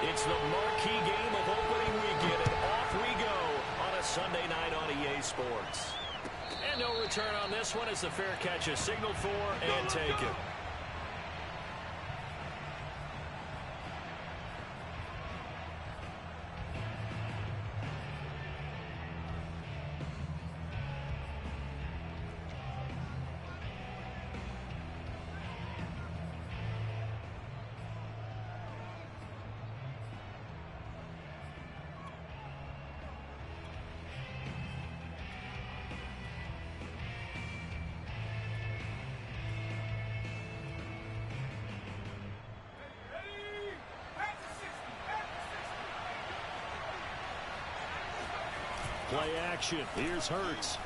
It's the marquee game of opening weekend, and off we go on a Sunday night on EA Sports. And no return on this one as the fair catch is signaled for and taken. Play action. Here's Hurts.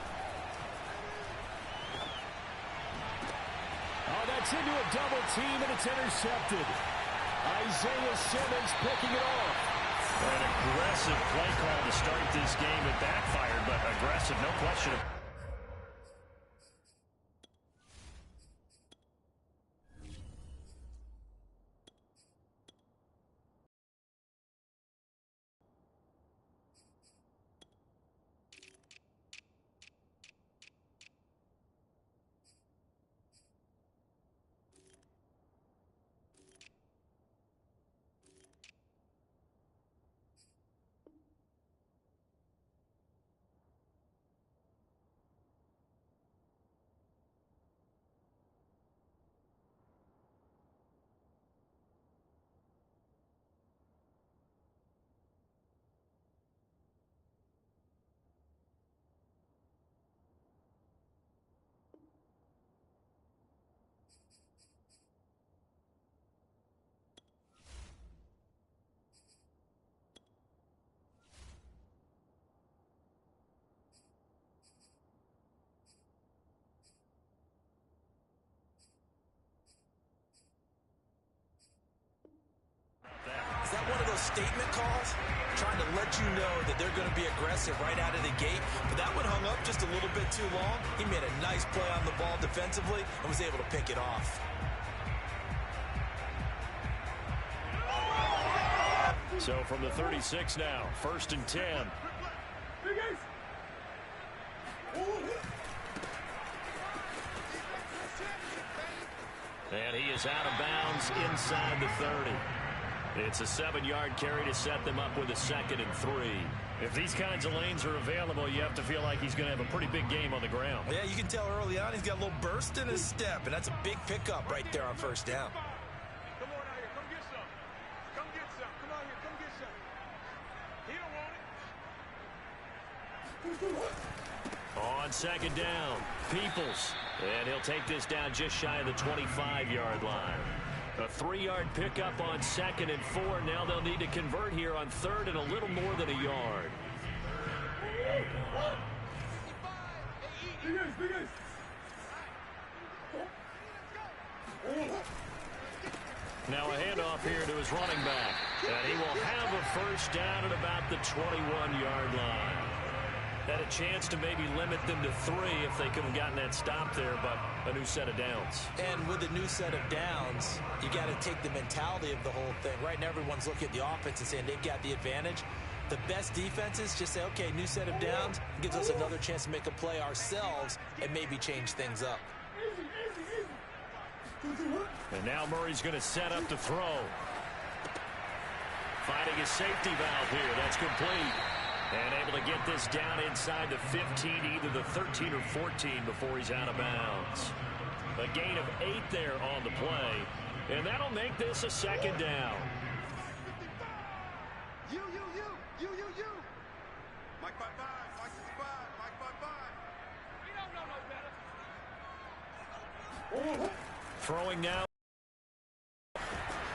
Oh, that's into a double team, and it's intercepted. Isaiah Simmons picking it off. An aggressive play call to start this game. It backfired, but aggressive, no question. Is that one of those statement calls? Trying to let you know that they're going to be aggressive right out of the gate. But that one hung up just a little bit too long. He made a nice play on the ball defensively and was able to pick it off. So from the 36 now, 1st and 10. And he is out of bounds inside the 30. It's a 7-yard carry to set them up with a 2nd and 3. If these kinds of lanes are available, you have to feel like he's going to have a pretty big game on the ground. Yeah, you can tell early on he's got a little burst in his step, and that's a big pickup right there on 1st down. Come on out here. Come get some. Come get some. Come out here. Come get some. He don't want it. On 2nd down, Peoples. And he'll take this down just shy of the 25-yard line. A 3-yard pickup on 2nd and 4. Now they'll need to convert here on 3rd and a little more than a yard. Now a handoff here to his running back. And he will have a 1st down at about the 21-yard line. Had a chance to maybe limit them to 3 if they could have gotten that stop there, but a new set of downs. And with a new set of downs, you got to take the mentality of the whole thing. Right now, everyone's looking at the offense and saying they've got the advantage. The best defenses just say, okay, new set of downs, gives us another chance to make a play ourselves and maybe change things up. And now Murray's going to set up to throw. Finding his safety valve here. That's complete. And able to get this down inside the 15, either the 13 or 14 before he's out of bounds. A gain of 8 there on the play. And that'll make this a 2nd down. You. Mike 5-5. Mike 65. Mike 5-5. We don't know no better. Throwing now.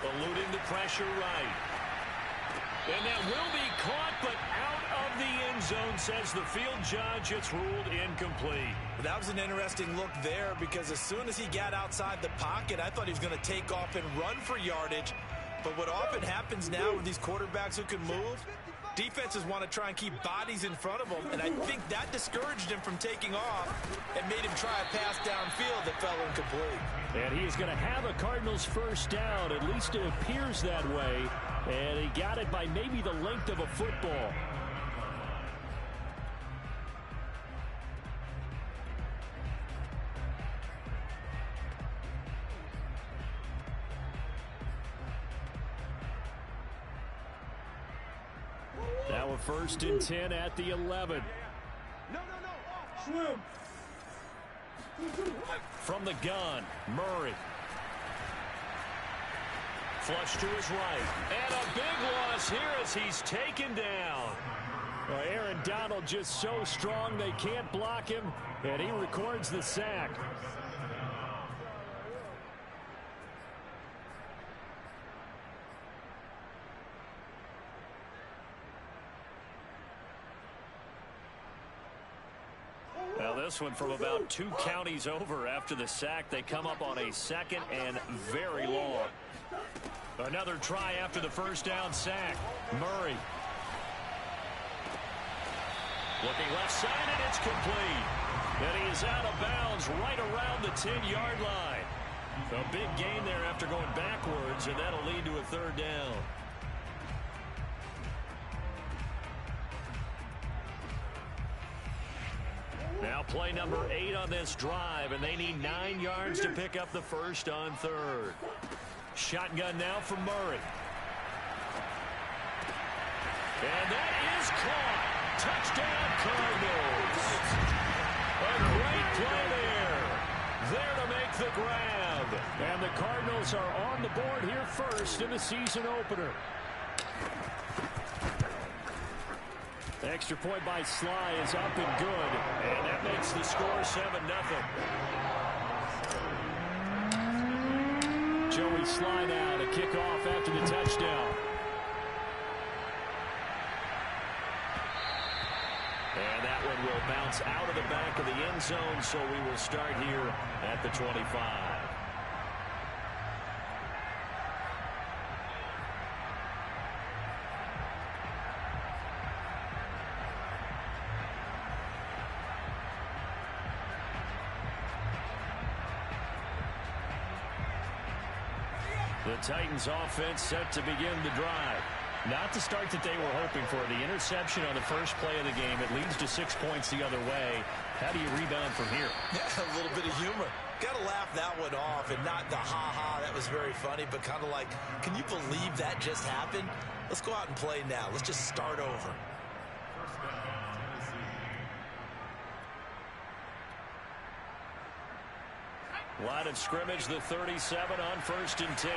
Eluding the pressure right. And that will be caught, but out of the end zone, says the field judge. It's ruled incomplete. That was an interesting look there because as soon as he got outside the pocket, I thought he was going to take off and run for yardage. But what often happens now with these quarterbacks who can move, Defenses want to try and keep bodies in front of them, and I think that discouraged him from taking off and made him try a pass downfield that fell incomplete. And he's going to have a Cardinals first down. At least it appears that way. And he got it by maybe the length of a football. Now a 1st and 10 at the 11. Swim. From the gun, Murray. Flush to his right. And a big loss here as he's taken down. Well, Aaron Donald just so strong they can't block him, and he records the sack. Now this one from about 2 counties over after the sack. They come up on a 2nd and very long. Another try after the first down sack. Murray. Looking left side, and it's complete. And he is out of bounds right around the 10-yard line. A big gain there after going backwards, and that'll lead to a 3rd down. Now play number 8 on this drive, and they need 9 yards to pick up the first on 3rd. Shotgun now from Murray. And that is caught. Touchdown, Cardinals. A great play there. There to make the grab. And the Cardinals are on the board here first in the season opener. The extra point by Sly is up and good. And that makes the score 7-0. Joey Sly now to kick off after the touchdown. And that one will bounce out of the back of the end zone, so we will start here at the 25. The Titans offense set to begin the drive. Not the start that they were hoping for. The interception on the first play of the game. It leads to 6 points the other way. How do you rebound from here? Yeah, a little bit of humor. Got to laugh that one off, and not the ha-ha, that was very funny, but kind of like, can you believe that just happened? Let's go out and play now. Let's just start over. Line of scrimmage, the 37 on 1st and 10.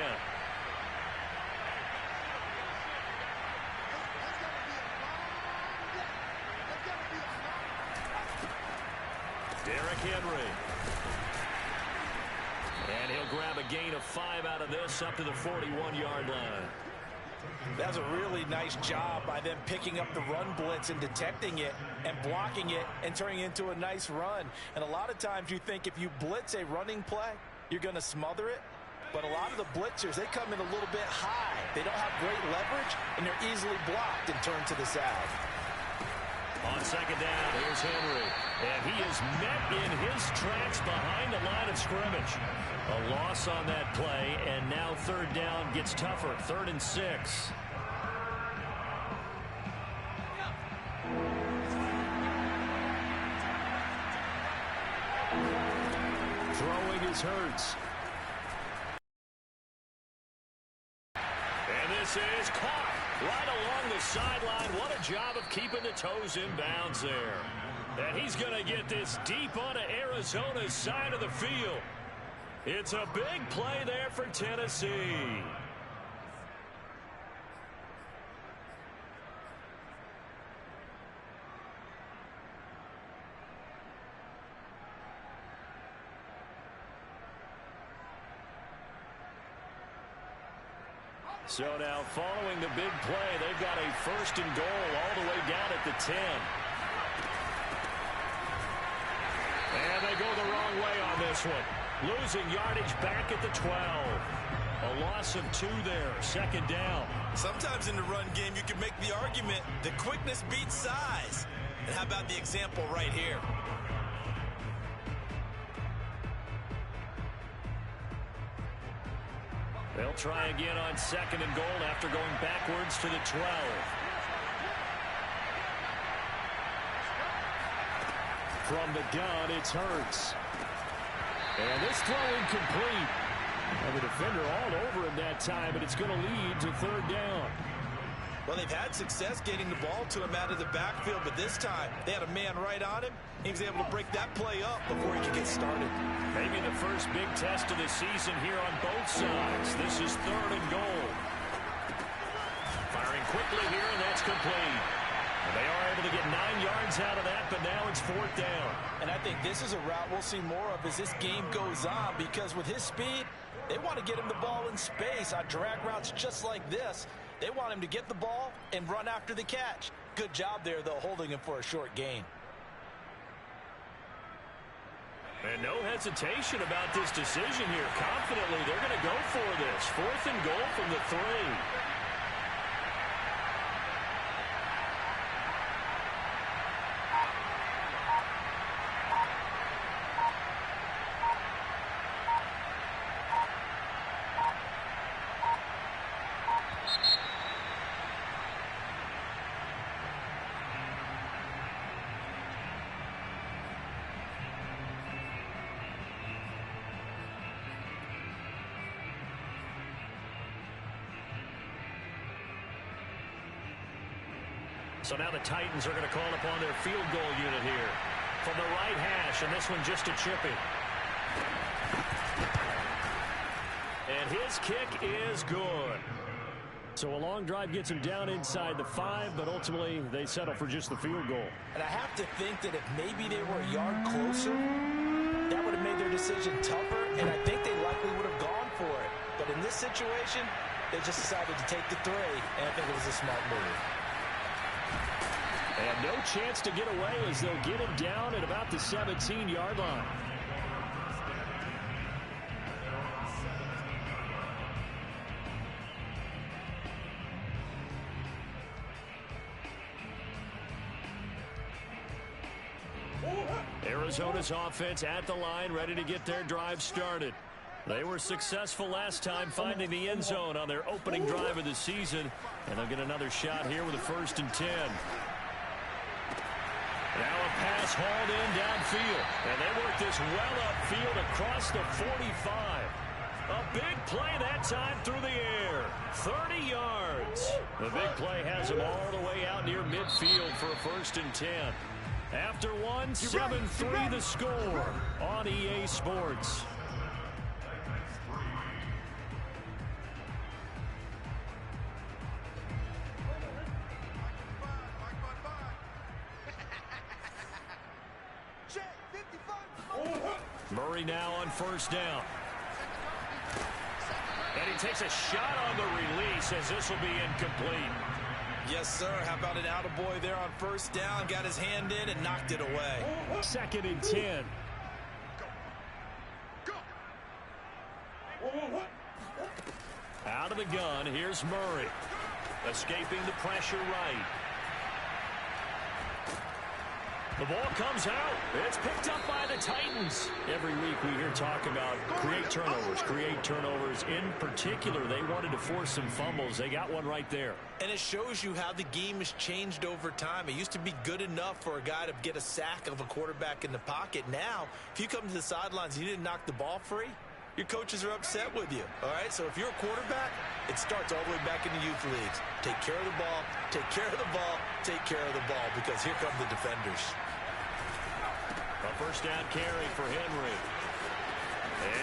Derrick Henry. And he'll grab a gain of 5 out of this up to the 41-yard line. That's a really nice job by them picking up the run blitz and detecting it and blocking it and turning it into a nice run. And a lot of times you think if you blitz a running play, you're going to smother it. But a lot of the blitzers, they come in a little bit high. They don't have great leverage, and they're easily blocked and turned to the side. On 2nd down, here's Henry. And he is met in his tracks behind the line of scrimmage. A loss on that play, and now 3rd down gets tougher. 3rd and 6. Throwing is Hurts. And this is caught right along the sideline. What a job of keeping the toes in bounds there. And he's going to get this deep onto Arizona's side of the field. It's a big play there for Tennessee. So now following the big play, they've got a 1st and goal all the way down at the 10. And they go the wrong way on this one. Losing yardage back at the 12. A loss of 2 there, 2nd down. Sometimes in the run game, you can make the argument that quickness beats size. And how about the example right here? They'll try again on 2nd and goal after going backwards to the 12. From the gun, it's Hurts. And this throw incomplete. And the defender all over him that time, but it's going to lead to 3rd down. Well, they've had success getting the ball to him out of the backfield, but this time they had a man right on him. He was able to break that play up before he could get started. Maybe the first big test of the season here on both sides. This is 3rd and goal. Firing quickly here, and that's complete. They are able to get 9 yards out of that, but now it's 4th down. And I think this is a route we'll see more of as this game goes on, because with his speed, they want to get him the ball in space on drag routes just like this. They want him to get the ball and run after the catch. Good job there, though, holding him for a short gain. And no hesitation about this decision here. Confidently, they're going to go for this. 4th and goal from the 3. So now the Titans are going to call upon their field goal unit here. From the right hash, and this one just a chippy. And his kick is good. So a long drive gets him down inside the 5, but ultimately they settle for just the field goal. And I have to think that if maybe they were a yard closer, that would have made their decision tougher, and I think they likely would have gone for it. But in this situation, they just decided to take the 3, and I think it was a smart move. And no chance to get away as they'll get him down at about the 17-yard line. Arizona's offense at the line, ready to get their drive started. They were successful last time finding the end zone on their opening drive of the season, and they'll get another shot here with a 1st and 10. Now a pass hauled in downfield, and they work this well upfield across the 45. A big play that time through the air. 30 yards. The big play has them all the way out near midfield for a 1st and 10. After one, 7-3 the score on EA Sports. Murray now on 1st down. And he takes a shot on the release as this will be incomplete. Yes, sir. How about an attaboy there on 1st down? Got his hand in and knocked it away. 2nd and 10. Out of the gun, here's Murray. Escaping the pressure right. The ball comes out. It's picked up by the Titans. Every week we hear talk about create turnovers. In particular, they wanted to force some fumbles. They got one right there. And it shows you how the game has changed over time. It used to be good enough for a guy to get a sack of a quarterback in the pocket. Now, if you come to the sidelines and you didn't knock the ball free, your coaches are upset with you. All right, so if you're a quarterback, it starts all the way back in the youth leagues. Take care of the ball, take care of the ball, take care of the ball, because here come the defenders. A 1st down carry for Henry.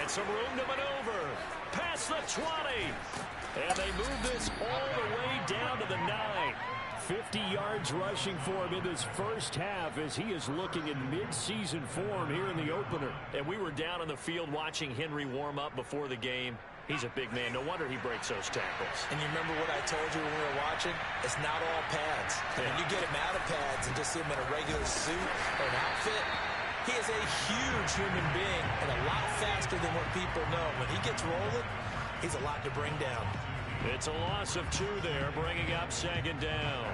And some room to maneuver. Past the 20. And they move this all the way down to the 9. 50 yards rushing for him in this first half as he is looking in mid-season form here in the opener. And we were down on the field watching Henry warm up before the game. He's a big man. No wonder he breaks those tackles. And you remember what I told you when we were watching? It's not all pads. Yeah. When you get him out of pads and just see him in a regular suit or an outfit, he is a huge human being and a lot faster than what people know. When he gets rolling, He's a lot to bring down. It's a loss of 2 there, bringing up second down.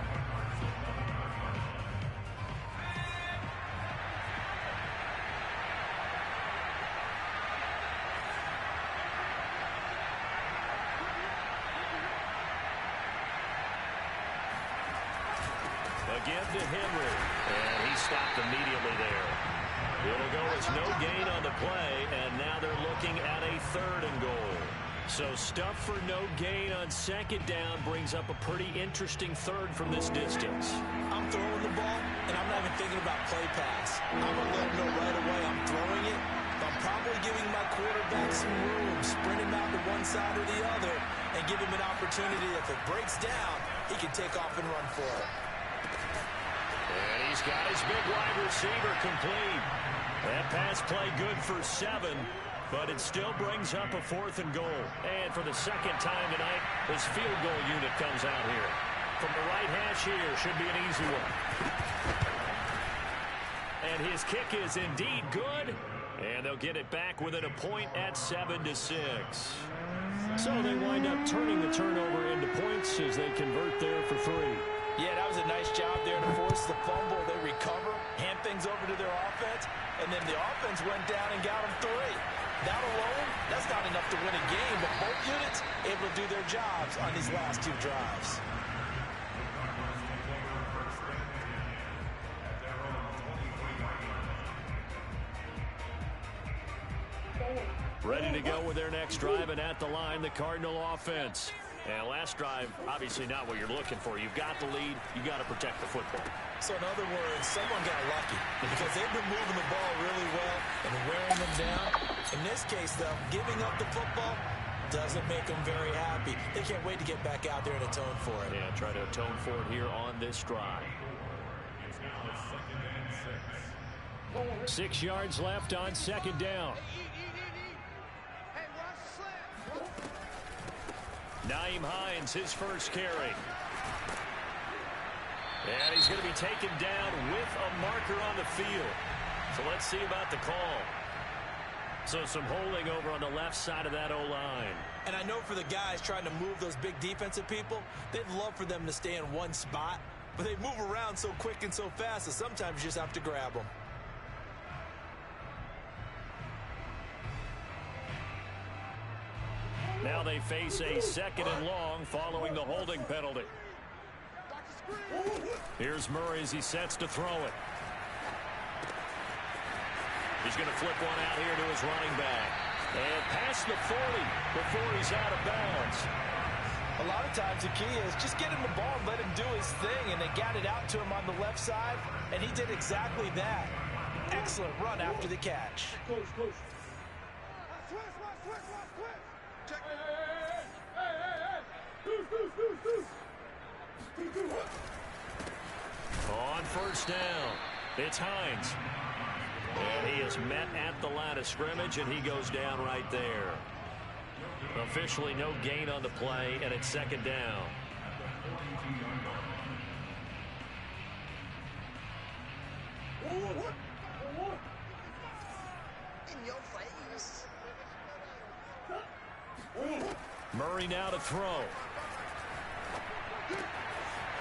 Again to Henry, and he stopped immediately there. It'll go as no gain on the play, and now they're looking at a 3rd and goal. So stuff for no gain on second down brings up a pretty interesting 3rd from this distance. I'm throwing the ball, and I'm not even thinking about play pass. I'm going to let him know right away I'm throwing it. I'm probably giving my quarterback some room, sprint him out to one side or the other, and give him an opportunity. If it breaks down, he can take off and run for it. And he's got his big wide receiver complete. That pass play good for 7, but it still brings up a 4th and goal. And for the second time tonight, his field goal unit comes out here. From the right hash here, should be an easy one. And his kick is indeed good. And they'll get it back within a point at 7-6. So they wind up turning the turnover into points as they convert there for 3. Yeah, that was a nice job there to force the fumble. They recover, hand things over to their offense, and then the offense went down and got them 3. That alone, that's not enough to win a game, but both units able to do their jobs on these last 2 drives. Ready to go with their next drive, and at the line, the Cardinal offense. And last drive, obviously not what you're looking for. You've got the lead. You've got to protect the football. So in other words, someone got lucky because they've been moving the ball really well and wearing them down. In this case, though, giving up the football doesn't make them very happy. They can't wait to get back out there and atone for it. Yeah, try to atone for it here on this drive. 6 yards left on second down. Nyheim Hines, his first carry. And he's going to be taken down with a marker on the field. So let's see about the call. So some holding over on the left side of that O-line. And I know for the guys trying to move those big defensive people, they'd love for them to stay in one spot. But they move around so quick and so fast that sometimes you just have to grab them. Now they face a 2nd and long following the holding penalty. Here's Murray as he sets to throw it. He's going to flip one out here to his running back. And past the 40 before he's out of bounds. A lot of times the key is just get him the ball and let him do his thing. And they got it out to him on the left side. And he did exactly that. Excellent run after the catch. On first down, it's Hines. And he is met at the line of scrimmage, and he goes down right there. Officially no gain on the play, and it's second down. In your face. Murray now to throw.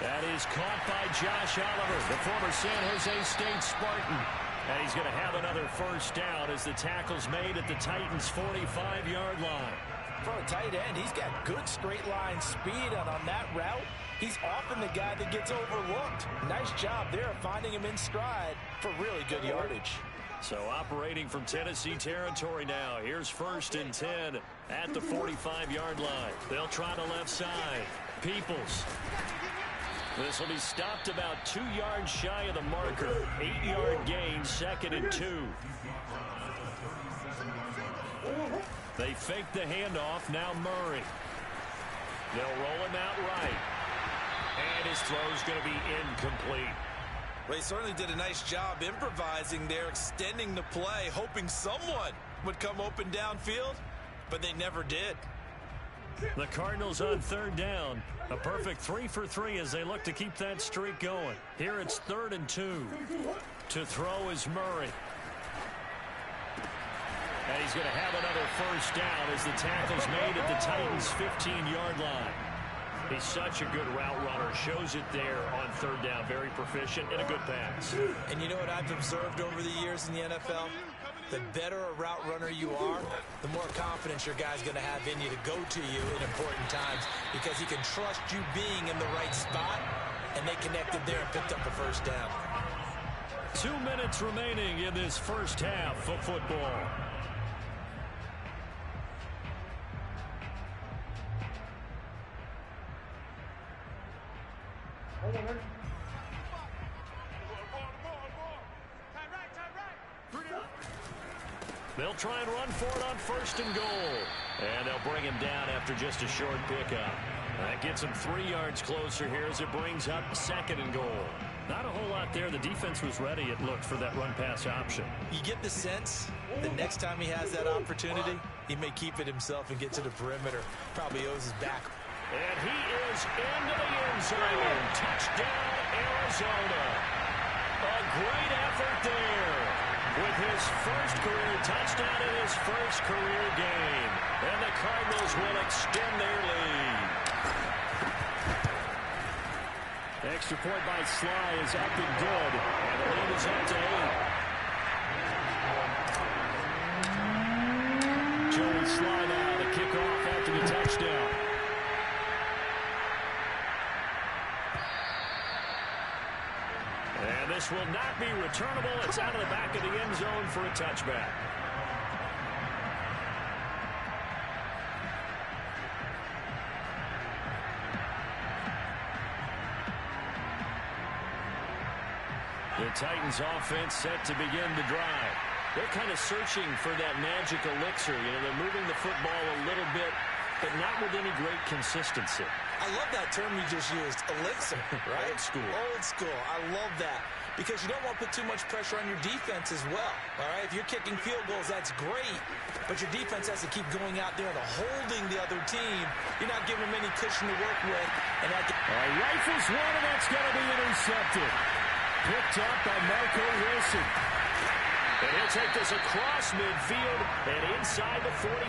That is caught by Josh Oliver, the former San Jose State Spartan. And he's going to have another first down as the tackle's made at the Titans' 45-yard line. For a tight end, he's got good straight line speed, and on that route, he's often the guy that gets overlooked. Nice job there of finding him in stride for really good yardage. So operating from Tennessee territory now. Here's 1st and 10 at the 45-yard line. They'll try the left side. Peoples. This will be stopped about 2 yards shy of the marker. 8-yard gain, 2nd and 2. They fake the handoff. Now Murray. They'll roll him out right. And his throw's going to be incomplete. Well, he certainly did a nice job improvising there, extending the play, hoping someone would come open downfield, but they never did. The Cardinals on 3rd down. A perfect 3 for 3 as they look to keep that streak going. Here it's 3rd and 2. To throw is Murray. And he's going to have another first down as the tackle's made at the Titans' 15-yard line. He's such a good route runner. Shows it there on third down. Very proficient and a good pass. And you know what I've observed over the years in the NFL? The better a route runner you are, the more confidence your guy's going to have in you to go to you in important times because he can trust you being in the right spot, and they connected there and picked up a first down. 2 minutes remaining in this first half of football. They'll try and run for it on first and goal. And they'll bring him down after just a short pickup. That gets him 3 yards closer here as it brings up second and goal. Not a whole lot there. The defense was ready, it looked, for that run-pass option. You get the sense the next time he has that opportunity, he may keep it himself and get to the perimeter. Probably owes his back. And he is into the end zone. Touchdown, Arizona. A great effort there with his first career touchdown in his first career game. And the Cardinals will extend their lead. Extra point by Sly is up and good. And the lead is up to 8. Joey Sly now to kick off after the touchdown. And this will not be returnable. It's out of the back of the end zone for a touchback. The Titans offense set to begin the drive. They're kind of searching for that magic elixir. You know, they're moving the football a little bit, but not with any great consistency. I love that term you just used, elixir, right? Old school. Old school. I love that because you don't want to put too much pressure on your defense as well, all right? If you're kicking field goals, that's great, but your defense has to keep going out there and holding the other team. You're not giving them any cushion to work with. And that rifles one, and that's going to be intercepted. Picked up by Marco Wilson. And he'll take this across midfield and inside the 45.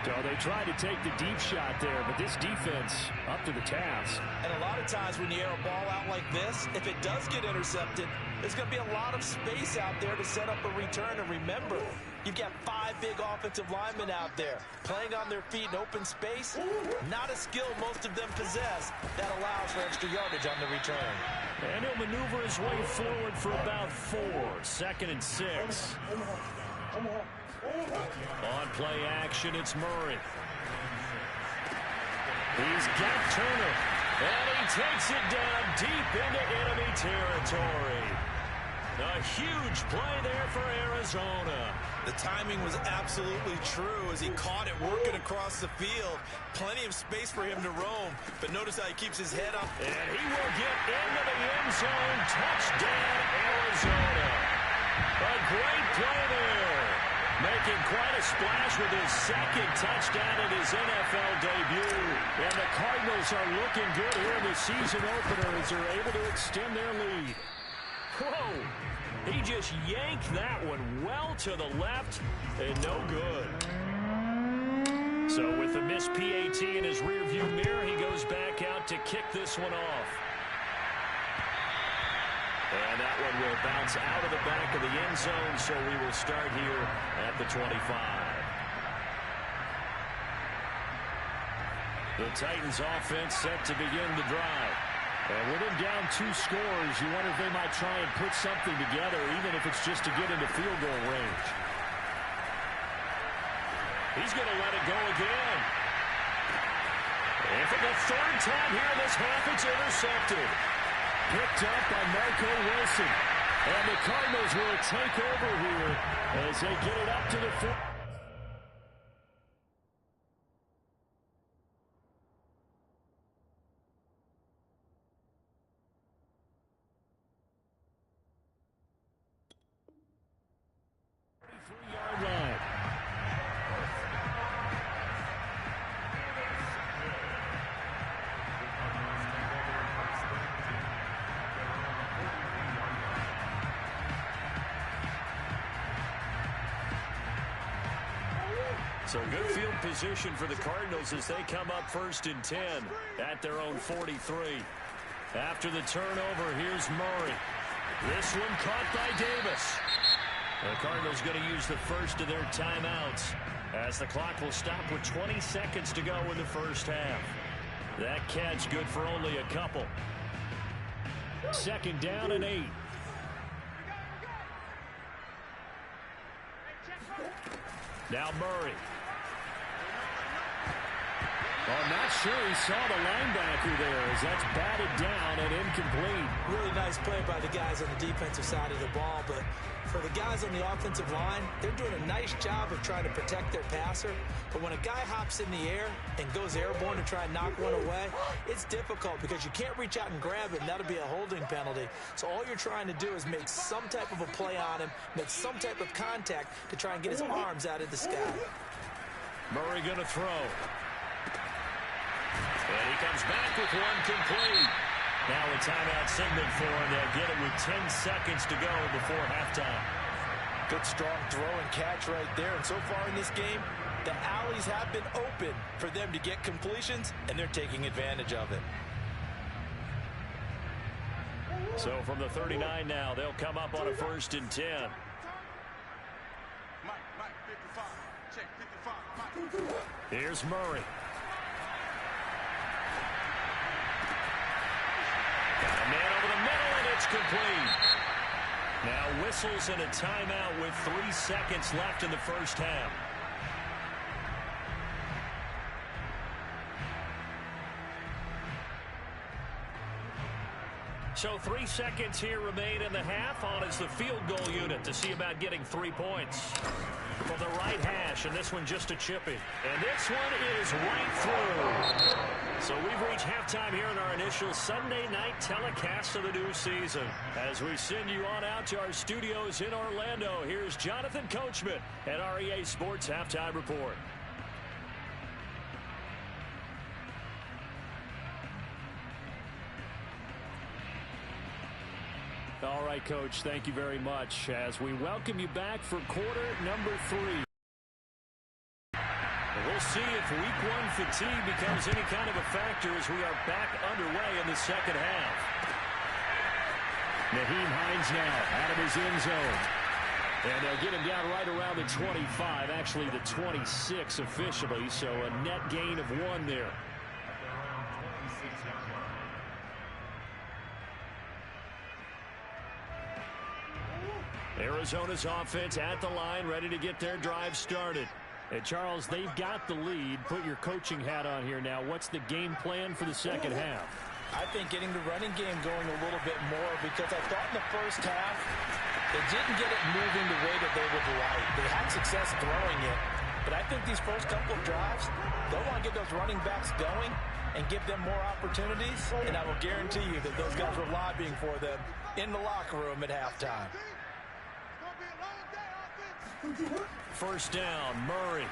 So they tried to take the deep shot there, but this defense up to the task. And a lot of times when you air a ball out like this, if it does get intercepted, there's going to be a lot of space out there to set up a return. And remember, you've got 5 big offensive linemen out there playing on their feet in open space. Not a skill most of them possess that allows for extra yardage on the return. And he'll maneuver his way forward for about 4. 2nd and 6. On play action, it's Murray. He's got Turner. And he takes it down deep into enemy territory. A huge play there for Arizona. The timing was absolutely true as he caught it working across the field. Plenty of space for him to roam, but notice how he keeps his head up. And he will get into the end zone. Touchdown, Arizona. A great play there. Making quite a splash with his 2nd touchdown in his NFL debut. And the Cardinals are looking good here in the season opener as they're able to extend their lead. Whoa! He just yanked that one well to the left and no good. So with the missed PAT in his rearview mirror, he goes back out to kick this one off. And that one will bounce out of the back of the end zone, so we will start here at the 25. The Titans offense set to begin the drive. And with him down 2 scores, you wonder if they might try and put something together, even if it's just to get into field goal range. He's going to let it go again. And for the 3rd time here in this half, it's intercepted. Picked up by Marco Wilson. And the Cardinals will take over here as they get it up to the 4. So good field position for the Cardinals as they come up 1st and 10 at their own 43. After the turnover, here's Murray. This one caught by Davis. The Cardinals going to use the first of their timeouts as the clock will stop with 20 seconds to go in the first half. That catch good for only a couple. 2nd down and 8. Now Murray. I'm not sure he saw the linebacker there as that's batted down and incomplete. Really nice play by the guys on the defensive side of the ball, but for the guys on the offensive line, they're doing a nice job of trying to protect their passer. But when a guy hops in the air and goes airborne to try and knock one away, it's difficult because you can't reach out and grab it, and that'll be a holding penalty. So all you're trying to do is make some type of a play on him, make some type of contact to try and get his arms out of the sky. Murray going to throw. And he comes back with one complete. Now a timeout signal for him. They'll get it with 10 seconds to go before halftime. Good strong throw and catch right there. And so far in this game, the alleys have been open for them to get completions, and they're taking advantage of it. So from the 39 now, they'll come up on a 1st and 10. Mike, 55. Check, 55. Mike. Here's Murray. Got a man over the middle, and it's complete. Now whistles and a timeout with 3 seconds left in the first half. So 3 seconds here remain in the half. On is the field goal unit to see about getting 3 points. From the right hash, and this one just a chipping. And this one is right through. So we've reached halftime here in our initial Sunday night telecast of the new season. As we send you on out to our studios in Orlando, here's Jonathan Coachman at our EA Sports Halftime Report. All right, Coach, thank you very much as we welcome you back for quarter number 3. And we'll see if week 1 fatigue becomes any kind of a factor as we are back underway in the second half. Nyheim Hines now out of his end zone. And they'll get him down right around the 25, actually the 26 officially, so a net gain of 1 there. Arizona's offense at the line, ready to get their drive started. And Charles, they've got the lead. Put your coaching hat on here now. What's the game plan for the second half? I think getting the running game going a little bit more, because I thought in the first half they didn't get it moving the way that they would like. They had success throwing it, but I think these first couple of drives, they'll want to get those running backs going and give them more opportunities, and I will guarantee you that those guys were lobbying for them in the locker room at halftime. First down, Murray.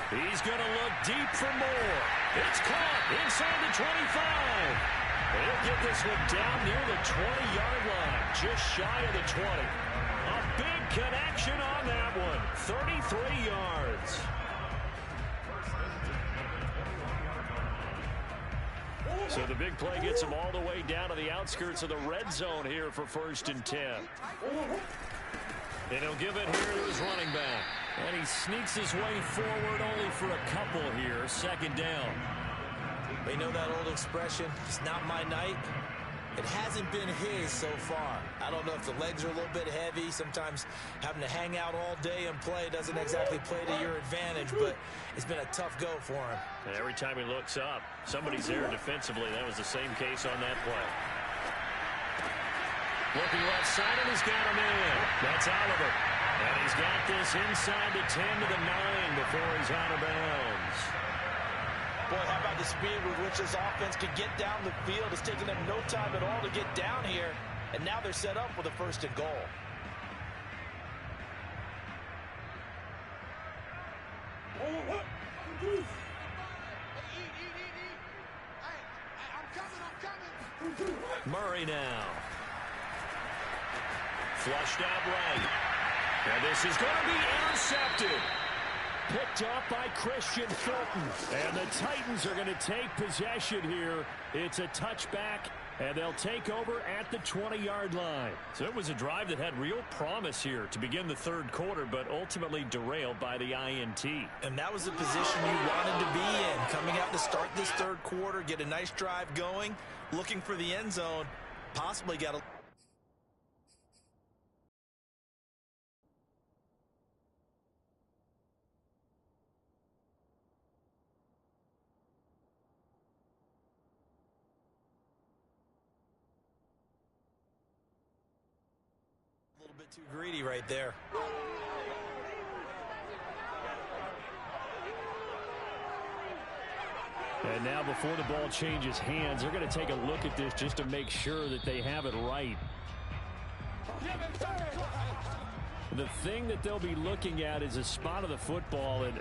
He's going to look deep for more. It's caught inside the 25. He'll get this one down near the 20-yard line, just shy of the 20. A big connection on that one, 33 yards. So the big play gets him all the way down to the outskirts of the red zone here for 1st and 10. And he'll give it here to his running back. And he sneaks his way forward only for a couple here. 2nd down. They know that old expression, it's not my night. It hasn't been his so far. I don't know if the legs are a little bit heavy. Sometimes having to hang out all day and play doesn't exactly play to your advantage, but it's been a tough go for him. And every time he looks up, somebody's there defensively. That was the same case on that play. Looking left side, and he's got him in. That's Oliver. And he's got this inside the 10 to the 9 before he's out of bounds. Boy, how about the speed with which this offense could get down the field? It's taken them no time at all to get down here, and now they're set up with a 1st and goal. Murray now. Flushed out right. And this is going to be intercepted. picked up by Christian Fulton. And the Titans are going to take possession here. It's a touchback, and they'll take over at the 20-yard line. So it was a drive that had real promise here to begin the third quarter, but ultimately derailed by the INT. And that was the position you wanted to be in. Coming out to start this third quarter, get a nice drive going, looking for the end zone, possibly got a... bit too greedy right there. And now before the ball changes hands, they're going to take a look at this just to make sure that they have it right. The thing that they'll be looking at is a spot of the football, and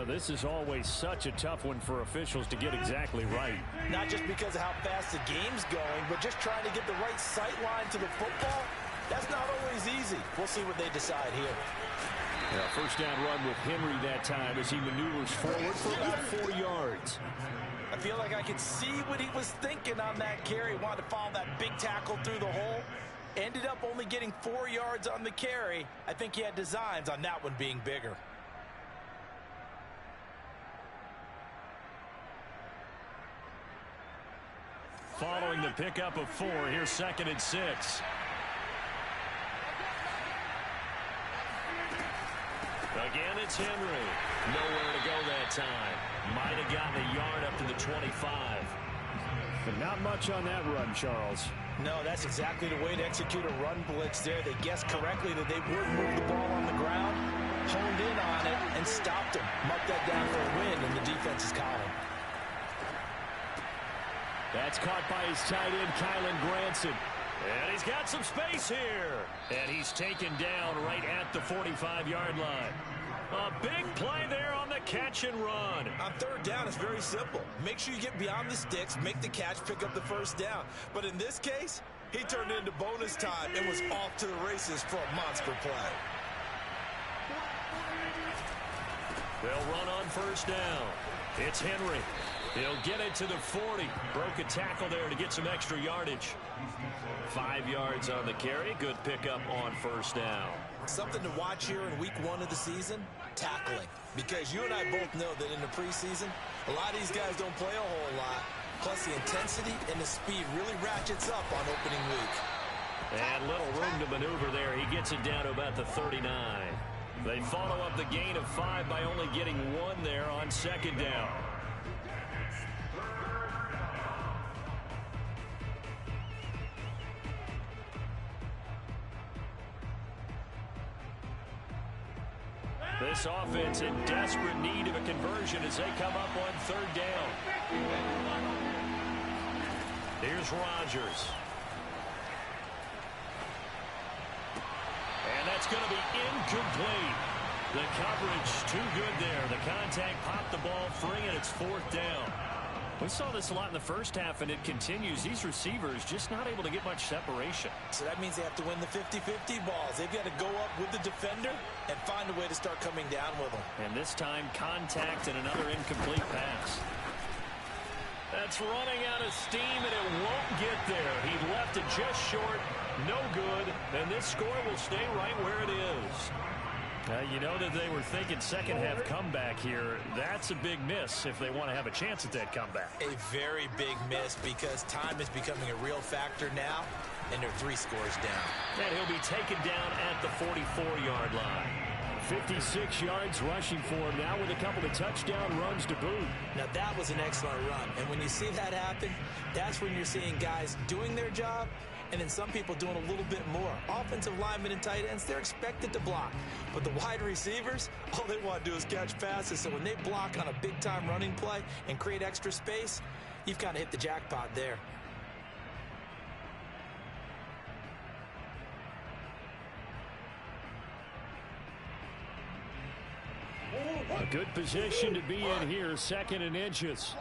this is always such a tough one for officials to get exactly right. Not just because of how fast the game's going, but just trying to get the right sight line to the football. That's not always easy. We'll see what they decide here. Yeah, first down run with Henry that time as he maneuvers forward for about 4 yards. I feel like I could see what he was thinking on that carry. Wanted to follow that big tackle through the hole. Ended up only getting 4 yards on the carry. I think he had designs on that one being bigger. Following the pickup of 4, here's 2nd and 6. Again, it's Henry. Nowhere to go that time. Might have gotten a yard up to the 25. But not much on that run, Charles. No, that's exactly the way to execute a run blitz there. They guessed correctly that they would move the ball on the ground, honed in on it, and stopped him. Marked that down for a win in the defense's column. That's caught by his tight end, Kylen Granson. And he's got some space here. And he's taken down right at the 45-yard line. A big play there on the catch and run. On third down, it's very simple. Make sure you get beyond the sticks, make the catch, pick up the first down. But in this case, he turned into bonus time and was off to the races for a monster play. They'll run on first down. It's Henry. He'll get it to the 40. Broke a tackle there to get some extra yardage. 5 yards on the carry. Good pickup on first down. Something to watch here in week 1 of the season, tackling. Because you and I both know that in the preseason, a lot of these guys don't play a whole lot. Plus the intensity and the speed really ratchets up on opening week. And little room to maneuver there. He gets it down to about the 39. They follow up the gain of 5 by only getting 1 there on second down. This offense in desperate need of a conversion as they come up on third down. Here's Rodgers. And that's going to be incomplete. The coverage too good there. The contact popped the ball free, and it's 4th down. We saw this a lot in the first half, and it continues. These receivers just not able to get much separation. So that means they have to win the 50-50 balls. They've got to go up with the defender and find a way to start coming down with them. And this time, contact and another incomplete pass. That's running out of steam, and it won't get there. He left it just short, no good, and this score will stay right where it is. You know that they were thinking second half comeback here. That's a big miss if they want to have a chance at that comeback. A very big miss because time is becoming a real factor now, and they're 3 scores down. And he'll be taken down at the 44-yard line. 56 yards rushing for him now with a couple of touchdown runs to boot. Now that was an excellent run, and when you see that happen, that's when you're seeing guys doing their job and then some people doing a little bit more. Offensive linemen and tight ends, they're expected to block. But the wide receivers, all they want to do is catch passes. So when they block on a big-time running play and create extra space, you've kind of hit the jackpot there. A good position to be in here, 2nd and inches.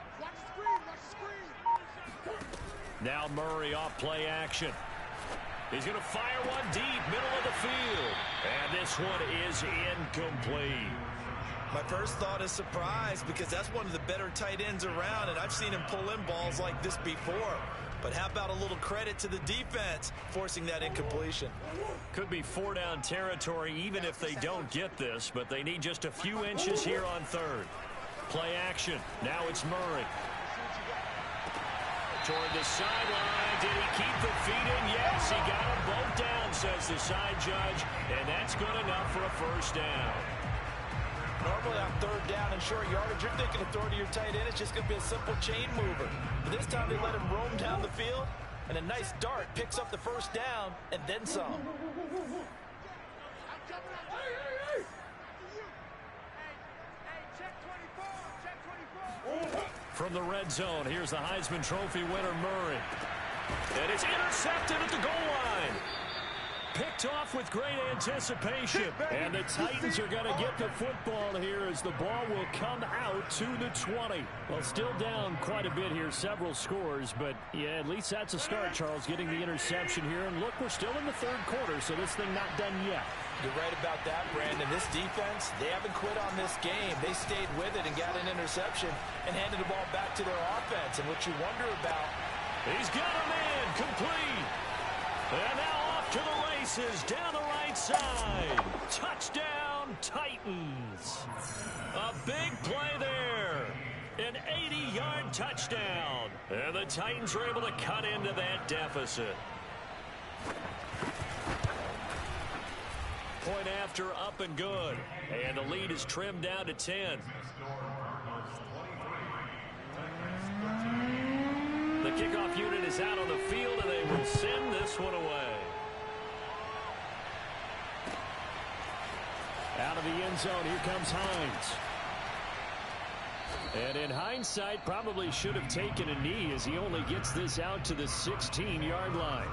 Now Murray off play action. He's going to fire one deep, middle of the field. And this one is incomplete. My first thought is surprise because that's one of the better tight ends around, and I've seen him pull in balls like this before. But how about a little credit to the defense forcing that incompletion? Could be 4-down territory even if they don't get this, but they need just a few inches here on third. Play action. Now it's Murray. Toward the sideline. Did he keep the feet in? Yes, he got them both down, says the side judge, and that's good enough for a first down. Normally on third down and short yardage, you're thinking of throw to your tight end. It's just going to be a simple chain mover. But this time they let him roam down the field, and a nice dart picks up the first down and then some. From the red zone, here's the Heisman Trophy winner, Murray. And it's intercepted at the goal line. Picked off with great anticipation. And the Titans are going to get the football here as the ball will come out to the 20. Well, still down quite a bit here, several scores. But, yeah, at least that's a start, Charles, getting the interception here. And, look, we're still in the third quarter, so this thing not done yet. You're right about that, Brandon. This defense, they haven't quit on this game. They stayed with it and got an interception and handed the ball back to their offense. And what you wonder about... He's got a man complete. And now off to the races down the right side. Touchdown, Titans. A big play there. An 80-yard touchdown. And the Titans are able to cut into that deficit. Point after, up and good. And the lead is trimmed down to 10. The kickoff unit is out on the field, and they will send this one away. Out of the end zone, here comes Hines. And in hindsight, probably should have taken a knee as he only gets this out to the 16-yard line.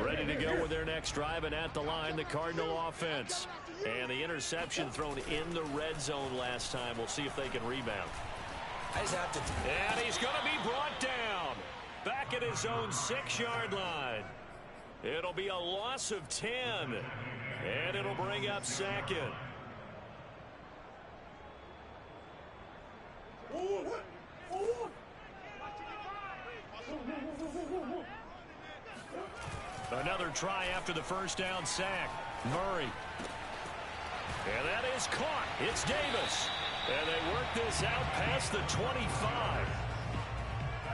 Ready to go with their next drive, and at the line, the Cardinal offense. And the interception thrown in the red zone last time. We'll see if they can rebound. And he's going to be brought down. Back at his own 6-yard line. It'll be a loss of 10. And it'll bring up second. Another try after the first down sack. Murray. And that is caught. It's Davis. And they work this out past the 25.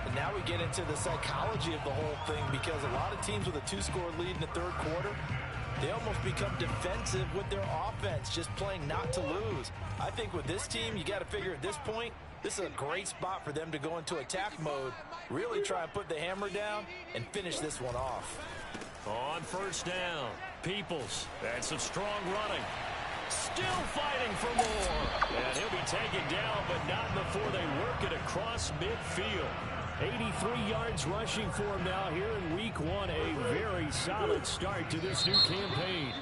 And now we get into the psychology of the whole thing, because a lot of teams with a 2-score lead in the third quarter, they almost become defensive with their offense, just playing not to lose. I think with this team, you got to figure at this point, this is a great spot for them to go into attack mode, really try and put the hammer down and finish this one off. On first down, Peoples. And some strong running. Still fighting for more. And he'll be taken down, but not before they work it across midfield. 83 yards rushing for him now here in week 1. A very solid start to this new campaign.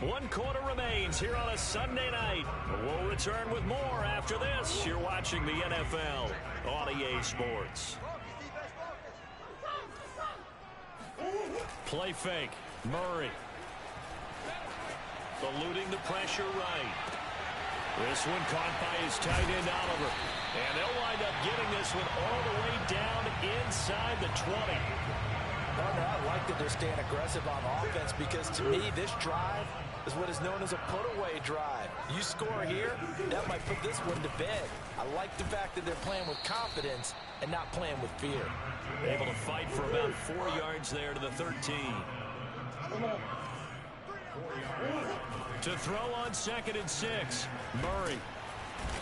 1 quarter remains here on a Sunday night. We'll return with more after this. You're watching the NFL on EA Sports. Play fake. Murray. Eluding the pressure right. This one caught by his tight end, Oliver. And they'll wind up getting this one all the way down inside the 20. I like that they're staying aggressive on offense, because to me, this drive is what is known as a put-away drive. You score here, that might put this one to bed. I like the fact that they're playing with confidence and not playing with fear. Able to fight for about 4 yards there to the 13. To throw on 2nd and 6. Murray.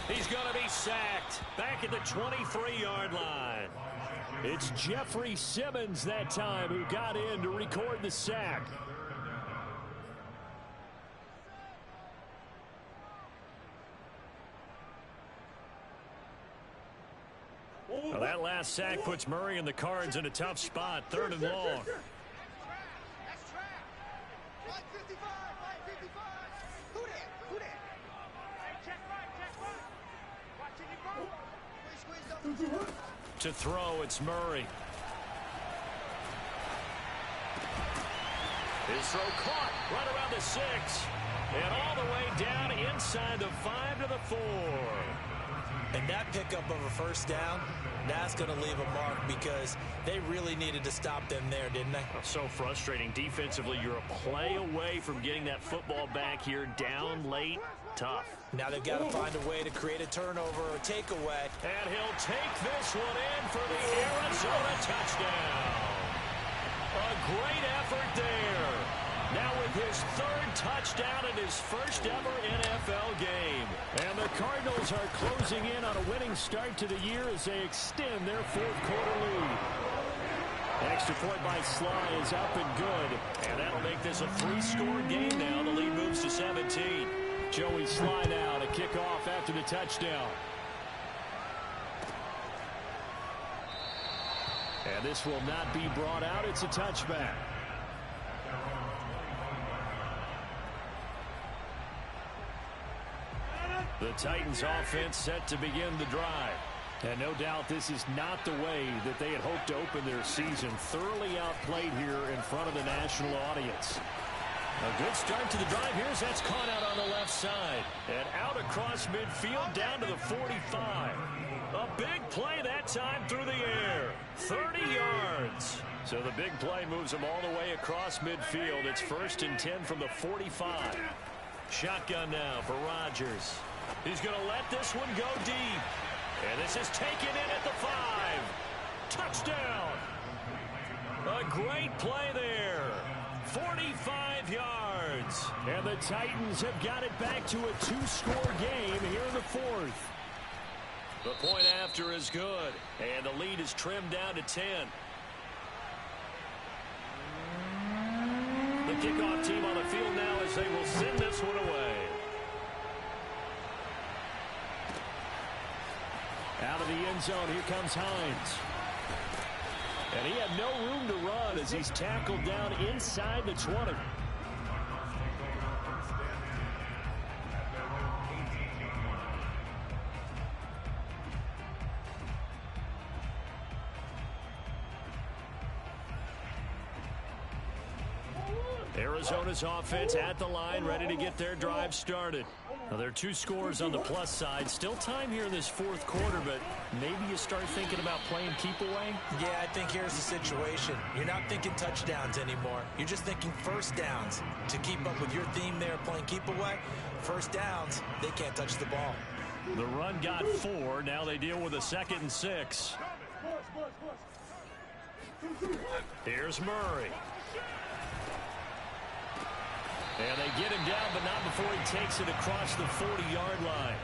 He's going to be sacked. Back at the 23-yard line. It's Jeffrey Simmons that time who got in to record the sack. Well, that last sack puts Murray and the Cards in a tough spot. 3rd and long. To throw, it's Murray. His throw caught right around the 6. And all the way down inside the 5 to the 4. And that pickup of a first down, that's going to leave a mark because they really needed to stop them there, didn't they? So frustrating. Defensively, you're a play away from getting that football back here down late. Tough. Now they've got to find a way to create a turnover or a takeaway. And he'll take this one in for the Arizona touchdown. A great effort there. Now with his 3rd touchdown in his first ever NFL game. And the Cardinals are closing in on a winning start to the year as they extend their 4th quarter lead. Extra point by Sly is up and good. And that'll make this a 3-score game now. The lead moves to 17. Joey Sly now to kick off after the touchdown. And this will not be brought out. It's a touchback. The Titans offense set to begin the drive. And no doubt this is not the way that they had hoped to open their season. Thoroughly outplayed here in front of the national audience. A good start to the drive. Here's that's caught out on the left side. And out across midfield down to the 45. A big play that time through the air. 30 yards. So the big play moves them all the way across midfield. It's 1st and 10 from the 45. Shotgun now for Rodgers. He's going to let this one go deep. And this is taken in at the 5. Touchdown. A great play there. 45 yards. And the Titans have got it back to a 2-score game here in the 4th. The point after is good. And the lead is trimmed down to 10. The kickoff team on the field now as they will send this one away. Out of the end zone, here comes Hines. And he had no room to run as he's tackled down inside the 20. Arizona's offense at the line, ready to get their drive started. Now, there are 2 scores on the plus side. Still time here in this 4th quarter, but maybe you start thinking about playing keep away? Yeah, I think here's the situation. You're not thinking touchdowns anymore. You're just thinking first downs. To keep up with your theme there, playing keep away, first downs, they can't touch the ball. The run got 4. Now they deal with a 2nd and 6. Here's Murray. And they get him down, but not before he takes it across the 40-yard line.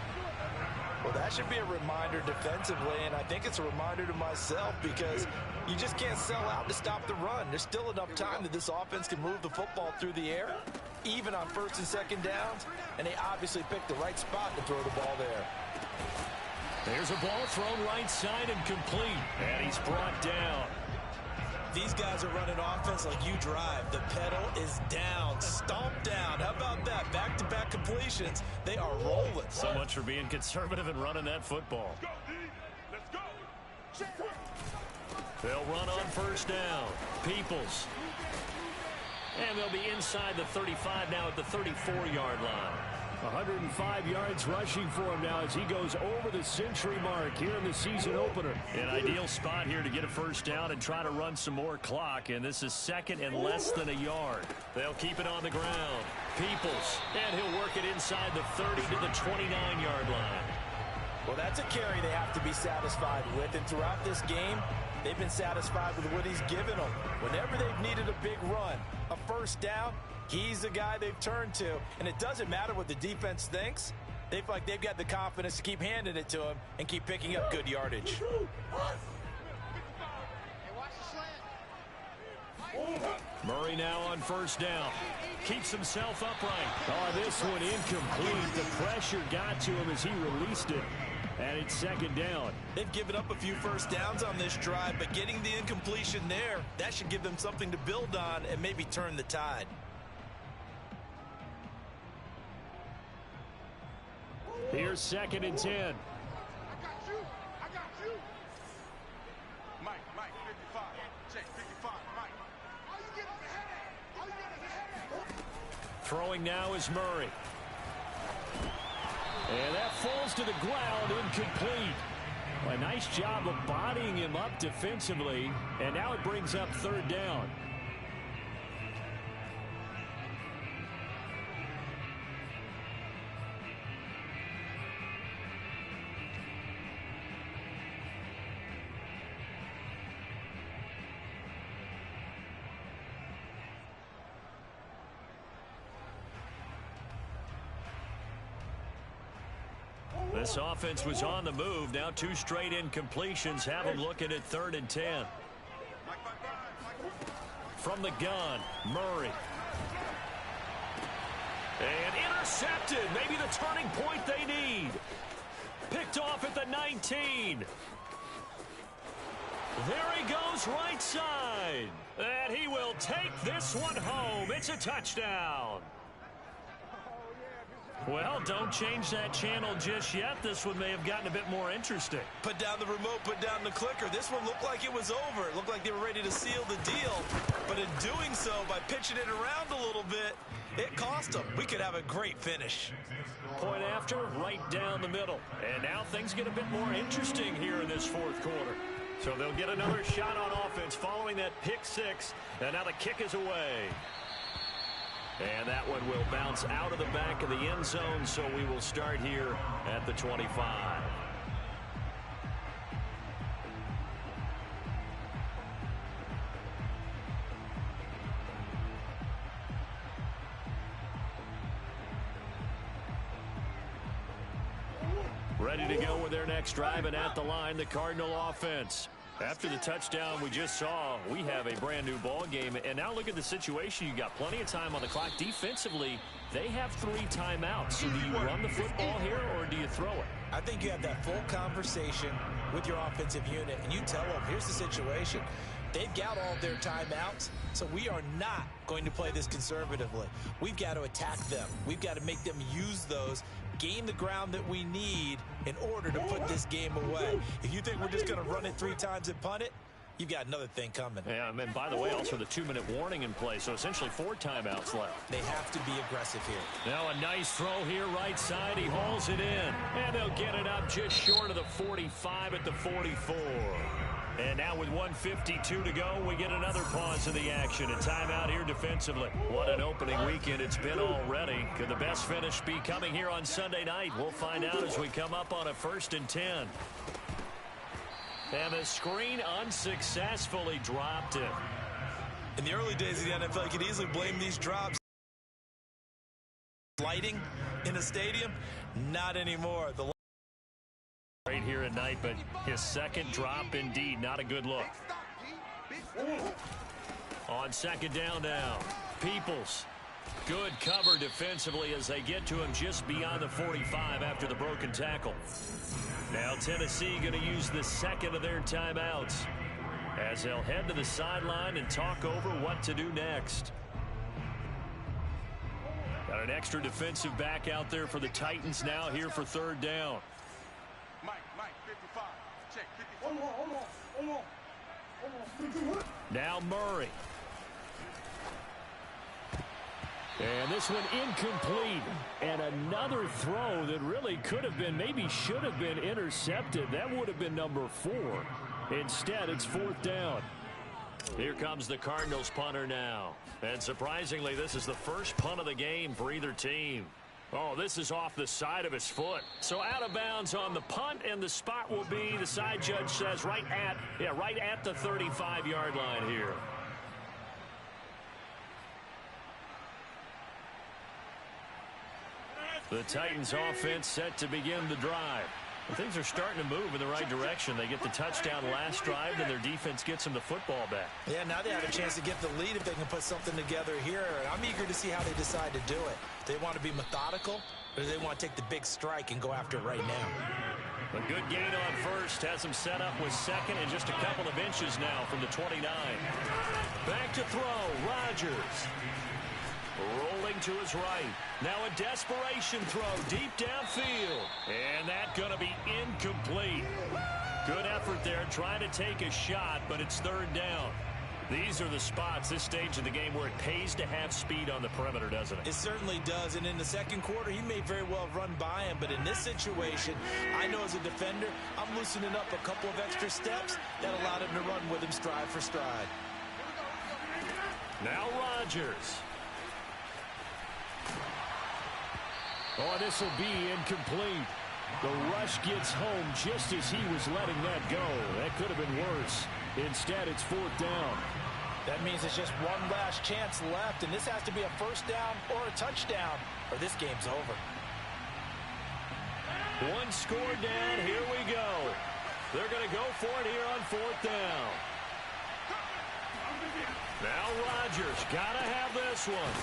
Well, that should be a reminder defensively, and I think it's a reminder to myself because you just can't sell out to stop the run. There's still enough time that this offense can move the football through the air, even on 1st and 2nd downs, and they obviously picked the right spot to throw the ball there. There's a ball thrown right side and complete, and he's brought down. These guys are running offense like you drive. The pedal is down, stomped down. How about that? Back-to-back completions. They are rolling. So much for being conservative and running that football. Let's go. They'll run on 1st down. Peoples. And they'll be inside the 35 now at the 34-yard line. 105 yards rushing for him now as he goes over the century mark here in the season opener. An ideal spot here to get a 1st down and try to run some more clock. And this is 2nd and less than a yard. They'll keep it on the ground. Peoples. And he'll work it inside the 30 to the 29-yard line. Well, that's a carry they have to be satisfied with. And throughout this game, they've been satisfied with what he's given them. Whenever they've needed a big run, a 1st down, he's the guy they've turned to. And it doesn't matter what the defense thinks. They feel like they've got the confidence to keep handing it to him and keep picking up good yardage. Murray now on 1st down. Keeps himself upright. Oh, this one incomplete. The pressure got to him as he released it. And it's 2nd down. They've given up a few 1st downs on this drive, but getting the incompletion there, that should give them something to build on and maybe turn the tide. Here's 2nd and 10. Throwing now is Murray. And that falls to the ground, incomplete. A nice job of bodying him up defensively, and now it brings up third down. This offense was on the move. Now 2 straight incompletions have them looking at 3rd and 10. From the gun, Murray. And intercepted. Maybe the turning point they need. Picked off at the 19. There he goes right side. And he will take this one home. It's a touchdown. Well, don't change that channel just yet. This one may have gotten a bit more interesting. Put down the remote, put down the clicker. This one looked like it was over. It looked like they were ready to seal the deal. But in doing so, by pitching it around a little bit, it cost them. We could have a great finish. Point after, right down the middle. And now things get a bit more interesting here in this 4th quarter. So they'll get another shot on offense following that pick 6. And now the kick is away. And that one will bounce out of the back of the end zone, so we will start here at the 25. Ready to go with their next drive, and at the line, the Cardinal offense. After the touchdown we just saw, we have a brand new ball game. And now look at the situation. You got plenty of time on the clock. Defensively, they have 3 timeouts. So do you run the football here or do you throw it? I think you have that full conversation with your offensive unit, and you tell them, here's the situation. They've got all their timeouts, so we are not going to play this conservatively. We've got to attack them. We've got to make them use those, gain the ground that we need in order to put this game away. If you think we're just going to run it 3 times and punt it, you've got another thing coming. Yeah, and by the way, also the 2-minute warning in play, so essentially 4 timeouts left. They have to be aggressive here. Now a nice throw here right side. He hauls it in, and they'll get it up just short of the 45 at the 44. And now with 1:52 to go, we get another pause in the action. A timeout here defensively. What an opening weekend it's been already. Could the best finish be coming here on Sunday night? We'll find out as we come up on a 1st and 10. And the screen unsuccessfully dropped it. In the early days of the NFL, you could easily blame these drops. Lighting in a stadium? Not anymore. The right here at night, but his 2nd drop indeed not a good look. On 2nd down now, Peoples. Good cover defensively as they get to him just beyond the 45 after the broken tackle. Now Tennessee going to use the 2nd of their timeouts as they'll head to the sideline and talk over what to do next. Got an extra defensive back out there for the Titans now here for 3rd down. Mike, 55. Check, 55. Now Murray. And this one incomplete. And another throw that really could have been, maybe should have been intercepted. That would have been number 4. Instead, it's 4th down. Here comes the Cardinals punter now. And surprisingly, this is the first punt of the game for either team. Oh, this is off the side of his foot. So out of bounds on the punt, and the spot will be, the side judge says, right at the 35-yard line here. The Titans offense set to begin the drive. Well, things are starting to move in the right direction. They get the touchdown last drive, and their defense gets them the football back. Yeah, now they have a chance to get the lead if they can put something together here. I'm eager to see how they decide to do it. Do they want to be methodical, or do they want to take the big strike and go after it right now? A good gain on first. Has them set up with 2nd and just a couple of inches now from the 29. Back to throw. Rodgers. Rolling to his right. Now a desperation throw deep downfield. And that's going to be incomplete. Good effort there trying to take a shot, but it's 3rd down. These are the spots, this stage of the game, where it pays to have speed on the perimeter, doesn't it? It certainly does, and in the second quarter, he may very well run by him, but in this situation, I know as a defender, I'm loosening up a couple of extra steps that allowed him to run with him stride for stride. Now Rodgers. Oh, this will be incomplete. The rush gets home just as he was letting that go. That could have been worse. Instead, it's fourth down. That means it's just one last chance left, and this has to be a first down or a touchdown, or this game's over. One score down. Here we go. They're going to go for it here on fourth down. Now Rodgers got to have this one.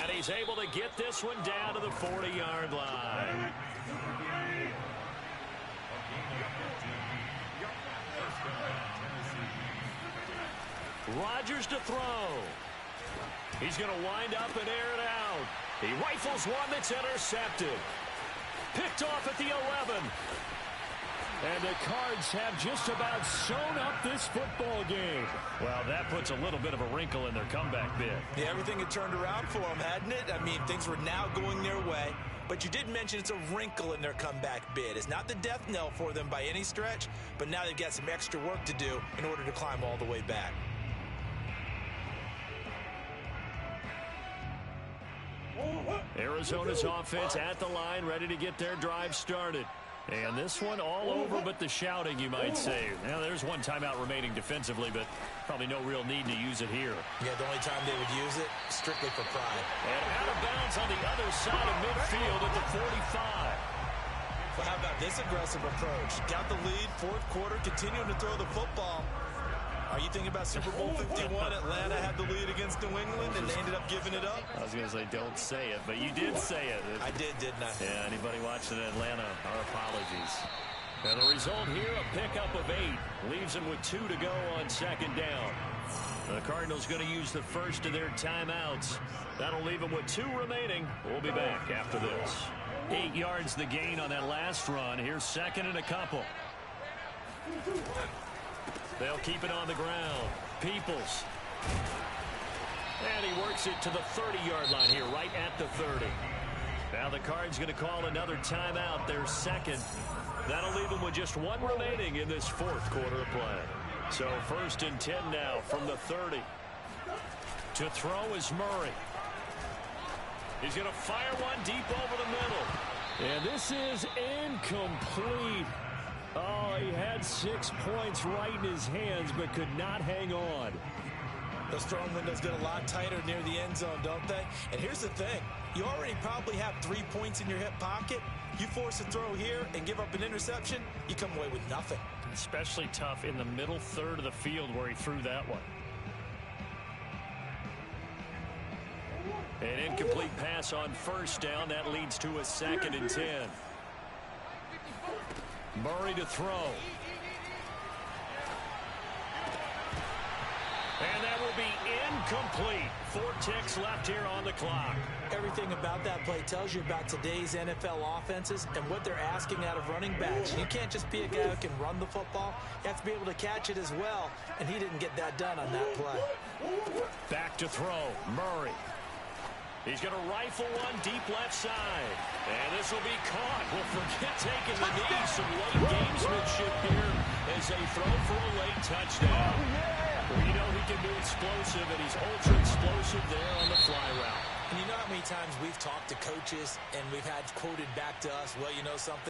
And he's able to get this one down to the 40-yard line. Rodgers to throw. He's going to wind up and air it out. He rifles one that's intercepted. Picked off at the 11. And the Cards have just about sewn up this football game. Well, that puts a little bit of a wrinkle in their comeback bid. Yeah, everything had turned around for them, hadn't it? I mean, things were now going their way. But you did mention it's a wrinkle in their comeback bid. It's not the death knell for them by any stretch, but now they've got some extra work to do in order to climb all the way back. Arizona's offense at the line, ready to get their drive started. And this one all over but the shouting, you might say. Now, there's one timeout remaining defensively, but probably no real need to use it here. Yeah, the only time they would use it, strictly for pride. And out of bounds on the other side of midfield at the 45. Well, how about this aggressive approach? Got the lead, fourth quarter, continuing to throw the football. Are you thinking about Super Bowl 51? Atlanta had the lead against New England, and they ended up giving it up? I was going to say, don't say it, but you did say it. I didn't I? Yeah, anybody watching Atlanta, our apologies. And the result here, a pickup of 8. Leaves them with 2 to go on second down. The Cardinals going to use the first of their timeouts. That'll leave them with 2 remaining. We'll be back after this. 8 yards the gain on that last run. Here's second and a couple. They'll keep it on the ground. Peoples. And he works it to the 30-yard line here, right at the 30. Now the Cards going to call another timeout, their second. That'll leave them with just 1 remaining in this fourth quarter of play. So first and 10 now from the 30. To throw is Murray. He's going to fire one deep over the middle. And this is incomplete. Oh, he had 6 points right in his hands, but could not hang on. Those throwing windows get a lot tighter near the end zone, don't they? And here's the thing. You already probably have 3 points in your hip pocket. You force a throw here and give up an interception, you come away with nothing. Especially tough in the middle third of the field where he threw that one. An incomplete pass on first down. That leads to a second and 10. Murray to throw. And that will be incomplete. 4 ticks left here on the clock. Everything about that play tells you about today's NFL offenses and what they're asking out of running backs. You can't just be a guy who can run the football. You have to be able to catch it as well, and he didn't get that done on that play. Back to throw. Murray. He's going to rifle one deep left side. And this will be caught. Well, forget taking the knee. Some late gamesmanship here as they throw for a late touchdown. Well, you know he can be explosive, and he's ultra explosive there on the fly route. And you know how many times we've talked to coaches and we've had quoted back to us, well, you know something?